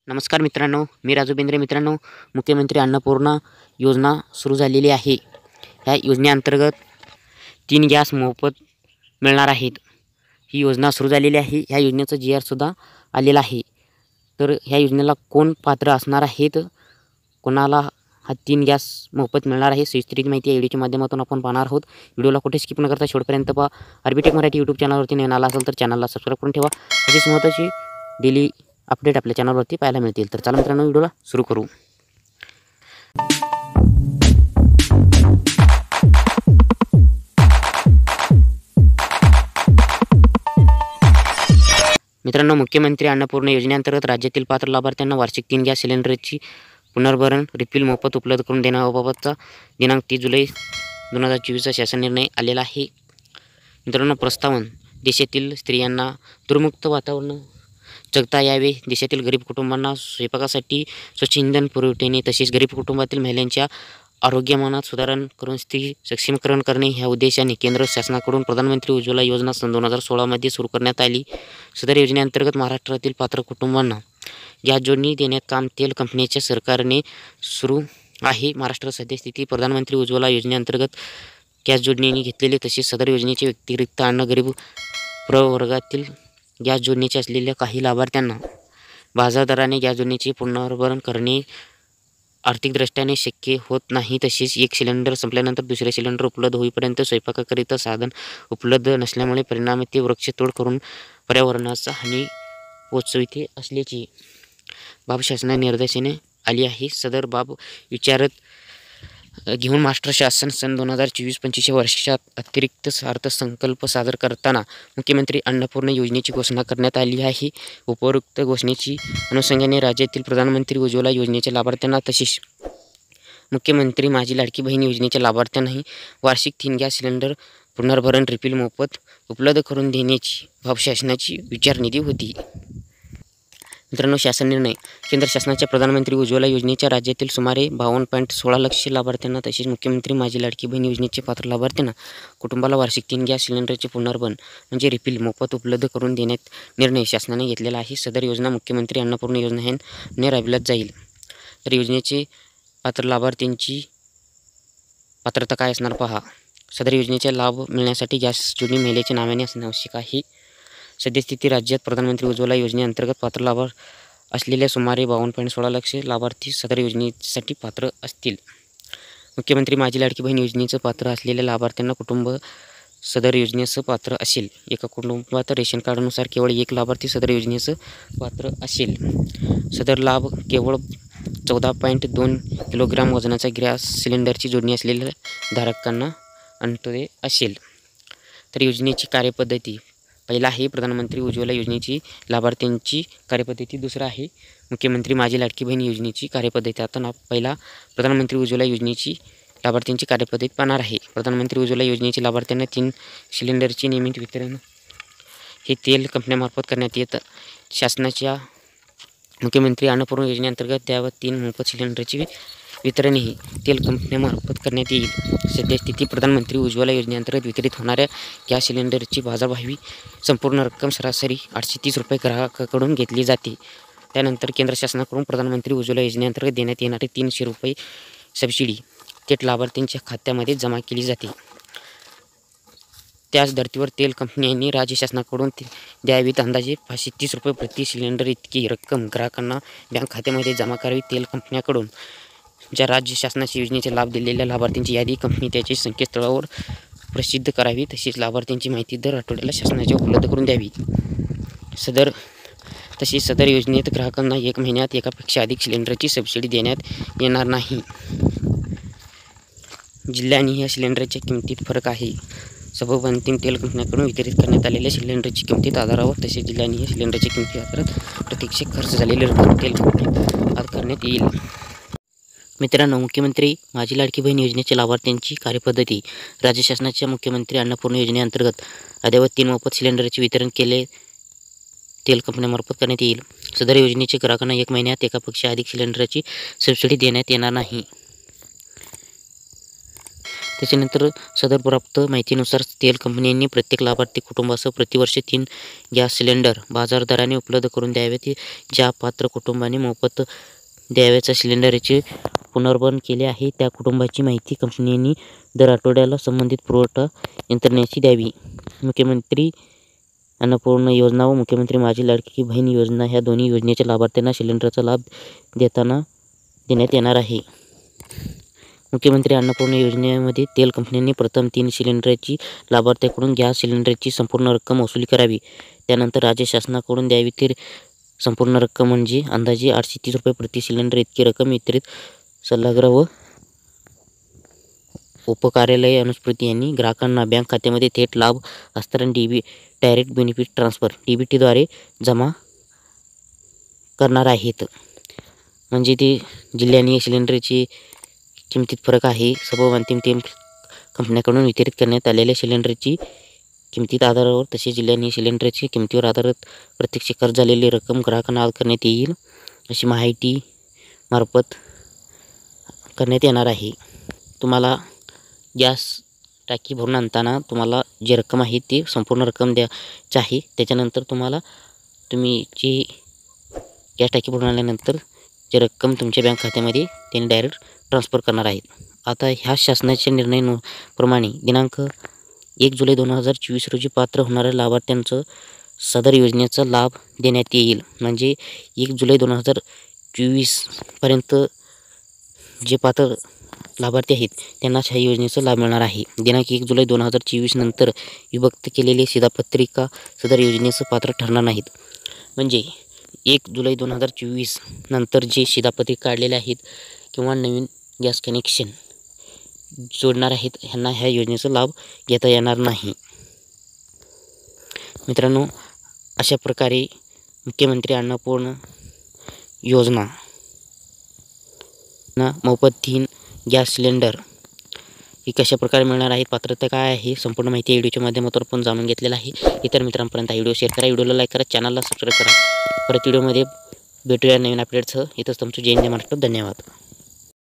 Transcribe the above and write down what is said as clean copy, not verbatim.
नमस्कार मित्रांनो, मी राजू बेंद्रे. मित्रांनो, मुख्यमंत्री अन्नपूर्णा योजना सुरू झालेली आहे. ह्या योजनेअंतर्गत 3 गॅस मोफत मिळणार आहेत. ही योजना सुरू झालेली आहे. ह्या योजनेचं जी.आर. सुद्धा आलेला आहे. तर ह्या योजनेला कोण पात्र असणार आहेत, कोणाला हा 3 गॅस मोफत मिळणार आहे, सविस्तर माहिती या व्हिडिओच्या माध्यमातून आपण पाहणार आहोत. व्हिडिओला कुठे स्किप न करता शेवटपर्यंत पहा. आरबीटेक मराठी यूट्यूब चॅनलवरती नवीन आला असेल तर चॅनलला सबस्क्राईब करून ठेवा. अशीच महत्त्वाची डेली अपडेट आपल्या चॅनलवरती पाहायला मिळतील. तर चला मित्रांनो, व्हिडिओला सुरू करू. मित्रांनो, मुख्यमंत्री अन्नपूर्णा योजनेअंतर्गत राज्यातील पात्र लाभार्थ्यांना वार्षिक 3 गॅस सिलेंडरची पुनर्भरण रिफिल मोफत उपलब्ध करून देण्याबाबतचा दिनांक 30 जुलै 2024 शासन निर्णय आलेला आहे. मित्रांनो, प्रस्तावना देशातील स्त्रियांना धूरमुक्त वातावरण जगता यावे, देशातील गरीब कुटुंबांना स्वयंपाकासाठी स्वच्छ इंधन पुरवठ्याने तसेच गरीब कुटुंबातील महिलांच्या आरोग्यमानात सुधारणा करून स्त्री सक्षमीकरण करणे ह्या उद्देशाने केंद्र शासनाकडून प्रधानमंत्री उज्ज्वला योजना सन 2016 मध्ये सुरू करण्यात आली. सदर योजनेअंतर्गत महाराष्ट्रातील पात्र कुटुंबांना गॅस जोडणी देण्यात काम तेल कंपनीच्या सरकारने सुरू आहे. महाराष्ट्र सद्यस्थिती प्रधानमंत्री उज्ज्वला योजनेअंतर्गत गॅस जोडणीने घेतलेले तसेच सदर योजनेचे व्यतिरिक्त अन्न गरीब प्रवर्गातील गॅस जोडणीचे असलेल्या काही लाभार्थ्यांना बाजारदराने गॅस जोडणीचे पुनर्भरण करणे आर्थिकदृष्ट्याने शक्य होत नाही. तसेच एक सिलेंडर संपल्यानंतर दुसरे सिलेंडर उपलब्ध होईपर्यंत स्वयंपाकाकरिता साधन उपलब्ध नसल्यामुळे परिणामी ते वृक्षतोड करून पर्यावरणाचा हानी पोचविते असल्याची बाब शासना निर्देशाने आली आहे. सदर बाब विचारात घेऊन महाराष्ट्र शासन सन 2024-25 वर्षात अतिरिक्त अर्थसंकल्प सादर करताना मुख्यमंत्री अन्नपूर्णा योजनेची घोषणा करण्यात आली आहे. उपरोक्त घोषणेची अनुषंगाने राज्यातील प्रधानमंत्री उज्ज्वला योजनेच्या लाभार्थ्यांना तसेच मुख्यमंत्री माझी लाडकी बहीण योजनेच्या लाभार्थ्यांनाही वार्षिक 3 गॅस सिलेंडर पुनर्भरण रिफिल मोफत उपलब्ध करून देण्याची बाब शासनाची विचारनिधी होती. मित्रांनो, शासन निर्णय. केंद्र शासनाच्या प्रधानमंत्री उज्ज्वला योजनेच्या राज्यातील सुमारे 52.16 लाख लाभार्थ्यांना तसेच मुख्यमंत्री माझी लाडकी बहीण योजनेचे पात्र लाभार्थ्यांना कुटुंबाला वार्षिक 3 गॅस सिलेंडरचे पुनर्भरण म्हणजे रिफिल मोफत उपलब्ध करून देण्यात निर्णय शासनाने घेतलेला आहे. सदर योजना मुख्यमंत्री अन्नपूर्णा योजना ह्याने राबविण्यात जाईल. तर योजनेचे पात्र लाभार्थ्यांची पात्रता काय असणार पहा. सदर योजनेचा लाभ मिळण्यासाठी गॅस जोडणी महिलेच्या नावाने असणे आवश्यक आहे. सद्यस्थिती राज्यात प्रधानमंत्री उज्ज्वला योजनेअंतर्गत पात्र लाभार्थी असलेल्या सुमारे 52.16 लाख लाभार्थी सदर योजनेसाठी पात्र असतील. मुख्यमंत्री माझी लाडकी बहीण योजनेचं पात्र असलेल्या लाभार्थ्यांना कुटुंब सदर योजनेचं पात्र असेल. एका कुटुंबात रेशन कार्डनुसार केवळ एक लाभार्थी सदर योजनेचं पात्र असेल. सदर लाभ केवळ 14.2 किलोग्राम वजनाचा गॅस सिलेंडरची जोडणी असलेल्या धारकांना अन्वये असेल. तर योजनेची कार्यपद्धती. पहिला आहे प्रधानमंत्री उज्ज्वला योजनेची लाभार्थ्यांची कार्यपद्धती. दुसरा आहे मुख्यमंत्री माझी लाडकी बहीण योजनेची कार्यपद्धती. आता पहिला प्रधानमंत्री उज्ज्वला योजनेची लाभार्थ्यांची कार्यपद्धती पाहणार आहे. प्रधानमंत्री उज्ज्वला योजनेची लाभार्थ्यांना 3 सिलेंडरचे नियमित वितरण हे तेल कंपन्यांमार्फत करण्यात येतं. शासनाच्या मुख्यमंत्री अन्नपूर्णा योजनेअंतर्गत त्यावर 3 मोफत सिलेंडरचे वितरणही तेल कंपन्यांमार्फत करण्यात येईल. सद्यस्थिती प्रधानमंत्री उज्ज्वला योजनेअंतर्गत वितरित होणाऱ्या गॅस सिलेंडरची बाजारभावी संपूर्ण रक्कम सरासरी 830 रुपये ग्राहकाकडून घेतली जाते. त्यानंतर केंद्र शासनाकडून प्रधानमंत्री उज्ज्वला योजनेअंतर्गत देण्यात येणारे 300 रुपये सबसिडी थेट लाभार्थ्यांच्या खात्यामध्ये जमा केली जाते. त्याच धर्तीवर तेल कंपन्यांनी राज्य शासनाकडून द्यावीत. अंदाजे 530 रुपये प्रति सिलेंडर इतकी रक्कम ग्राहकांना बँक खात्यामध्ये जमा करावी. तेल कंपन्याकडून ज्या राज्य शासनाच्या योजनेचा लाभ दिलेल्या लाभार्थ्यांची यादी कंपनी त्याच्या संकेतस्थळावर प्रसिद्ध करावी. तसेच लाभार्थ्यांची माहिती दर आठवड्याला शासनाच्या उपलब्ध करून द्यावी. सदर योजनेत ग्राहकांना 1 महिन्यात एकापेक्षा अधिक सिलेंडरची सबसिडी देण्यात येणार नाही. जिल्ह्यांनी या सिलेंडरच्या किमतीत फरक आहे. सबब अंतिम तेल कंपन्यांकडून वितरित करण्यात आलेल्या सिलेंडरची किमतीत आधारावर तसेच जिल्ह्यांनी या सिलेंडरच्या किमती आधारात प्रत्यक्ष खर्च झालेली रक्कम तेल कंपन्यात आकारण्यात येईल. मित्रांनो, मुख्यमंत्री माझी लाडकी बहीण योजनेच्या लाभार्थ्यांची कार्यपद्धती. राज्य शासनाच्या मुख्यमंत्री अन्नपूर्णा योजनेअंतर्गत अद्ययावत 3 मोफत सिलेंडरचे वितरण केले तेल कंपन्यांमार्फत करण्यात येईल. सदर योजनेचे ग्राहकांना 1 महिन्यात एकापेक्षा अधिक सिलेंडरची सबसिडी देण्यात येणार नाही. त्याच्यानंतर सदर प्राप्त माहितीनुसार तेल कंपन्यांनी प्रत्येक लाभार्थी कुटुंबासह प्रतिवर्ष 3 गॅस सिलेंडर बाजार दराने उपलब्ध करून द्यावेत. ज्या पात्र कुटुंबाने मोफत द्यावयाच्या सिलेंडरचे पुनर्भरण केले आहे त्या कुटुंबाची माहिती कंपन्यांनी दर आठवड्याला संबंधित पुरवठा यंत्रणेशी द्यावी. मुख्यमंत्री अन्नपूर्णा योजना व मुख्यमंत्री माझी लाडकी बहीण योजना ह्या दोन्ही योजनेच्या लाभार्थ्यांना सिलेंडरचा लाभ देण्यात येणार आहे. मुख्यमंत्री अन्नपूर्णा योजनेमध्ये तेल कंपन्यांनी प्रथम 3 सिलेंडरची लाभार्थ्यांकडून गॅस सिलेंडरची संपूर्ण रक्कम वसूल करावी. त्यानंतर राज्य शासनाकडून द्यावी ती संपूर्ण रक्कम म्हणजे अंदाजे 830 रुपये प्रति सिलेंडर इतकी रक्कम वितरित सल्लागार व उपकार्यालय अनुस्मृती यांनी ग्राहकांना बँक खात्यामध्ये थेट लाभ हस्तांतरण डायरेक्ट बेनिफिट ट्रान्सफर DBT द्वारे जमा करणार आहेत. म्हणजे ते जिल्ह्याने सिलेंडरची किमतीत फरक आहे. सर्व अंतिम तेल कंपन्यांकडून वितरित करण्यात आलेल्या सिलेंडरची किमतीत आधारावर तसेच जिल्ह्याने सिलेंडरची किमतीवर आधारित प्रत्यक्ष खर्च झालेली रक्कम ग्राहकांना करण्यात येईल अशी माहिती मार्फत करण्यात येणार आहे. तुम्हाला गॅस टाकी भरून आणताना तुम्हाला जी रक्कम आहे ती संपूर्ण रक्कम द्यायची आहे. त्याच्यानंतर तुम्ही जी गॅस टाकी भरून आणल्यानंतर जी रक्कम तुमच्या बँक खात्यामध्ये त्यांनी डायरेक्ट ट्रान्सफर करणार आहेत. आता ह्या शासनाच्या निर्णयाप्रमाणे दिनांक 1 जुलै 2024 रोजी पात्र होणाऱ्या लाभार्थ्यांचं सदर योजनेचा लाभ देण्यात येईल. म्हणजे 1 जुलै 2024 पर्यंत जे पात्र लाभार्थी आहेत त्यांनाच ह्या योजनेचा लाभ मिळणार आहे. दिनांक 1 जुलै 2024 नंतर विभक्त केलेले शिधापत्रिका सदर योजनेचं पात्र ठरणार नाहीत. म्हणजे 1 जुलै 2024 नंतर जे शिधापत्रिका काढलेले आहेत किंवा नवीन गॅस कनेक्शन जोडणार आहेत ह्यांना ह्या योजनेचा लाभ घेता येणार नाही. मित्रांनो, अशा प्रकारे मुख्यमंत्री अन्नपूर्णा योजना मोफत 3 गॅस सिलेंडर ही कशा प्रकारे मिळणार आहेत, पात्रता काय आहे, संपूर्ण माहिती व्हिडिओच्या माध्यमातून आपण जाणून घेतलेला आहे. इतर मित्रांपर्यंत हा व्हिडिओ शेअर करा, व्हिडिओला लाईक करा, चॅनलला सबस्क्राईब करा. परत व्हिडिओमध्ये भेटूया नवीन अपडेट्ससह. इथंच तुमचं जय हिंद महाराष्ट्र. धन्यवाद.